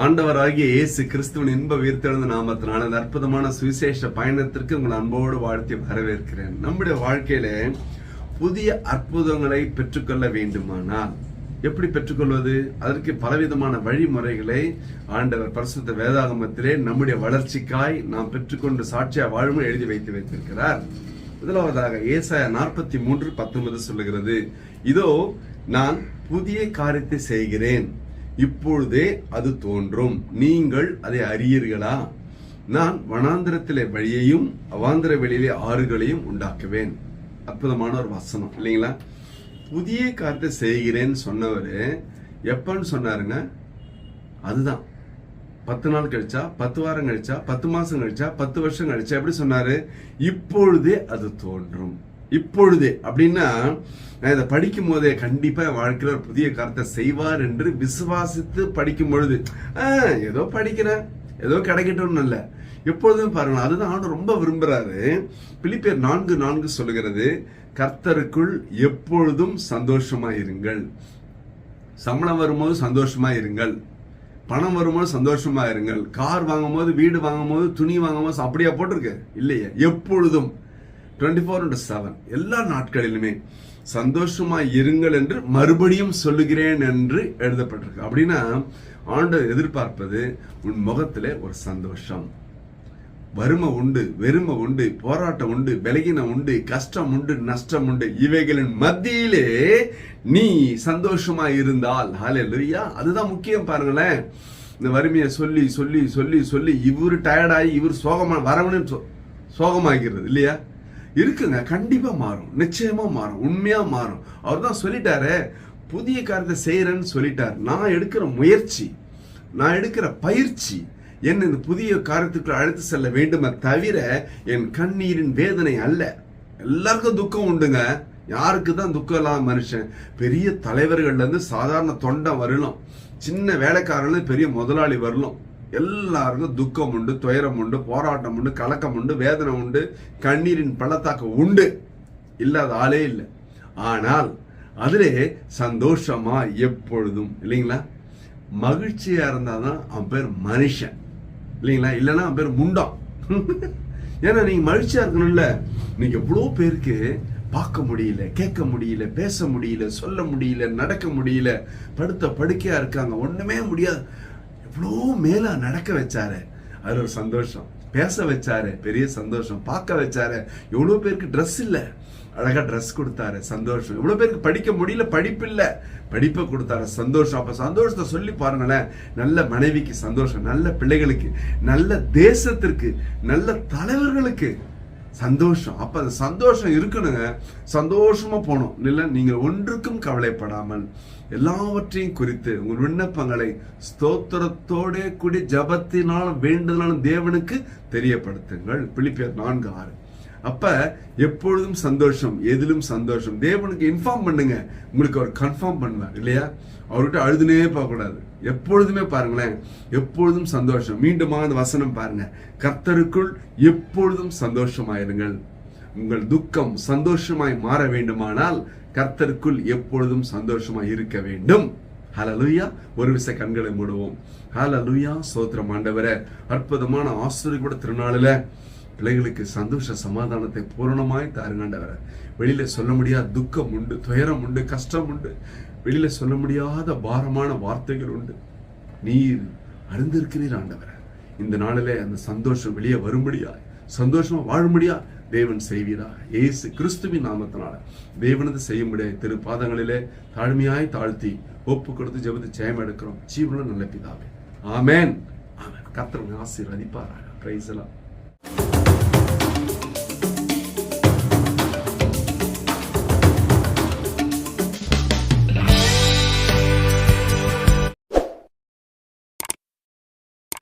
ஆண்டவராகிய இயேசு கிறிஸ்துவின் இன்ப உயிர்த்தெழுந்த நாமத்தினால அந்த அற்புதமான சுவிசேஷ பயணத்திற்கு உங்கள் அன்போடு வாழ்த்தி வரவேற்கிறேன். நம்முடைய வாழ்க்கையில புதிய அற்புதங்களை பெற்றுக்கொள்ள வேண்டுமானால் எப்படி பெற்றுக்கொள்வது? அதற்கு பலவிதமான வழிமுறைகளை ஆண்டவர் பரிசுத்த வேதாகமத்திலே நம்முடைய வளர்ச்சிக்காய் நாம் பெற்றுக்கொண்டு சாட்சியா வாழும் எழுதி வைத்திருக்கிறார். முதலாவதாக ஏசாயா 43:19 சொல்லுகிறது, இதோ நான் புதிய காரியத்தை செய்கிறேன், இப்பொழுதே அது தோன்றும், நீங்கள் அதை அறியீர்களா? நான் வனாந்திரத்திலே வழியையும் அவாந்திர வெளியிலே ஆறுகளையும் உண்டாக்குவேன். அற்புதமான ஒரு வசனம் இல்லைங்களா? புதிய காரியத்தை செய்கிறேன்னு சொன்னவரு எப்பன்னு சொன்னாருங்க? அதுதான் 10 நாள் கழிச்சா, 10 வாரம் கழிச்சா, 10 மாசம் கழிச்சா, 10 வருஷம் கழிச்சா, எப்படி சொன்னாரு? இப்பொழுதே அது தோன்றும். இப்பொழுதே அப்படின்னா, நான் இதை படிக்கும் போதே கண்டிப்பா வாழ்க்கையில் ஒரு புதிய காரியத்தை செய்வார் என்று விசுவாசித்து படிக்கும் பொழுது ஏதோ படிக்கிறேன், ஏதோ கிடைக்கட்டும் அல்ல, எப்பொழுதும் பாருங்க. அதுதான் ஆண்டவர் ரொம்ப விரும்புறாரு. பிலிப்பியர் 4:4 சொல்லுகிறது, கர்த்தருக்குள் எப்பொழுதும் சந்தோஷமா இருங்கள். சம்பளம் வரும்போது சந்தோஷமா இருங்கள், பணம் வரும்போது சந்தோஷமா இருங்கள், கார் வாங்கும் போது, வீடு வாங்கும் போது, துணி வாங்கும் போது அப்படியா போட்டிருக்கு? இல்லையே, எப்பொழுதும் 24/7 எல்லா நாட்களிலுமே சந்தோஷமா இருங்கள் என்று மறுபடியும் சொல்லுகிறேன் என்று எழுதப்பட்டிருக்கு. அப்படின்னா ஆண்டவர் எதிர்பார்ப்பது உன் முகத்திலே ஒரு சந்தோஷம். வறுமை உண்டு, வெறுமை உண்டு, போராட்டம் உண்டு, பலகீனம் உண்டு, கஷ்டம் உண்டு, நஷ்டம் உண்டு, இவைகளின் மத்தியிலே நீ சந்தோஷமா இருந்தால் ஹல்லேலூயா. அதுதான் முக்கியம். பாருங்களேன், இந்த வறுமையை சொல்லி சொல்லி சொல்லி சொல்லி இவரு டயர்டாகி இவர் சோகமா வரவனு சோகமாகிறது இல்லையா? இருக்குங்க, கண்டிப்பா மாறும், நிச்சயமா மாறும், உண்மையா மாறும். அவர் தான் சொல்லிட்டாரு, புதிய காரியத்தை செய்யறேன்னு சொல்லிட்டார். நான் எடுக்கிற முயற்சி, நான் எடுக்கிற பயிற்சி என்ன இந்த புதிய காரியத்துக்கு அழைத்து செல்ல வேண்டுமே தவிர என் கண்ணீரின் வேதனை அல்ல. எல்லாருக்கும் துக்கம் உண்டுங்க. யாருக்கு தான் துக்கம் இல்லாம மனுஷன்? பெரிய தலைவர்கள்ல இருந்து சாதாரண தொண்டை வரலாம், சின்ன வேலைக்காரர்ல பெரிய முதலாளி வரலாம், எல்லாருக்கும் துக்கம் உண்டு, துயரம் உண்டு, போராட்டம் உண்டு, கலக்கம் உண்டு, வேதனை உண்டு, கண்ணீரின் பள்ளத்தாக்கம் உண்டு. இல்லாத ஆளே இல்லை. ஆனால் அதிலே சந்தோஷமா எப்பொழுதும் இல்லைங்களா? மகிழ்ச்சியா இருந்தாதான் அவன் பேர் மனுஷன் இல்லைங்களா? இல்லைன்னா அவன் பேர் முண்டம். ஏன்னா நீங்க மகிழ்ச்சியா இருக்கணும்ல. நீங்க எவ்வளோ பேருக்கு பார்க்க முடியல, கேட்க முடியல, பேச முடியல, சொல்ல முடியல, நடக்க முடியல, படுத்த படுக்கையா இருக்காங்க, ஒண்ணுமே முடியாது. எவ்வளோ மேல நடக்க வச்சாரு, அது ஒரு சந்தோஷம். பேச வச்சாரு, பெரிய சந்தோஷம். பார்க்க வச்சாரு, எவ்வளோ பேருக்கு ட்ரெஸ் இல்ல, அழகா ட்ரெஸ் கொடுத்தாரு, சந்தோஷம். எவ்வளவு பேருக்கு படிக்க முடியல, படிப்பு இல்ல, படிப்பை கொடுத்தாரு, சந்தோஷம். அப்ப சந்தோஷத்தை சொல்லி பாருங்களேன். நல்ல மனைவிக்கு சந்தோஷம், நல்ல பிள்ளைகளுக்கு, நல்ல தேசத்திற்கு, நல்ல தலைவர்களுக்கு சந்தோஷம். அப்ப அந்த சந்தோஷம் இருக்கணுங்க. சந்தோஷமா போனோம் இல்ல? நீங்கள் ஒன்றுக்கும் கவலைப்படாமல் எல்லாவற்றையும் குறித்து உங்கள் விண்ணப்பங்களை ஸ்தோத்திரத்தோட கூடி ஜபத்தினாலும் வேண்டுதலாலும் தேவனுக்கு தெரியப்படுத்துங்கள். பிலிப்பியர் 4:6. அப்ப எப்பொழுதும் சந்தோஷம், எதிலும் சந்தோஷம். தேவனுக்கு இன்ஃபார்ம் பண்ணுங்க, உங்களுக்கு அவர் கன்ஃபார்ம் பண்ணுவார் இல்லையா? அவர்கிட்ட அழுதுனே போக கூடாது. எப்பொழுதுமே பாருங்களேன், எப்பொழுதும் சந்தோஷம். மீண்டும் அந்த வசனம் பாருங்க, கர்த்தருக்குள் எப்பொழுதும் சந்தோஷமாயிருங்கள். உங்கள் துக்கம் சந்தோஷமாய் மாற வேண்டுமானால் கர்த்தருக்குள் எப்பொழுதும் சந்தோஷமாய் இருக்க வேண்டும். ஹல்லேலூயா. ஒரு விசை கண்களை மூடுவோம். ஹல்லேலூயா. ஸ்தோத்திரம் ஆண்டவரே. அற்புதமான ஆசீர்வாத திருநாளில பிள்ளைகளுக்கு சந்தோஷ சமாதானத்தை பூரணமாய் தாருங்கண்டவர. வெளியில சொல்ல முடியாத துக்கம் உண்டு, துயரம் உண்டு, கஷ்டம் உண்டு, வெளியில சொல்ல முடியாத பாரமான வார்த்தைகள் உண்டு. நீர் அறிந்திருக்கிறீர் ஆண்டவர. இந்த நாளிலே அந்த சந்தோஷம் வெளியே வரும்படியா, சந்தோஷமா வாழும்படியா தேவன் செய்வீராக. இயேசு கிறிஸ்துவின் நாமத்தினால தேவனது செய்யும்படியாய் திரு பாதங்களிலே தாழ்மையாய் தாழ்த்தி ஒப்பு கொடுத்து ஜெபத்து ஜெயம் எடுக்கிறோம். ஜீவனுள்ள நல்ல பிதாவே, ஆமென். ஆமென். கர்த்தர் ஆசீர்வதிப்பாராக. பிரைஸ் எல்லாம்.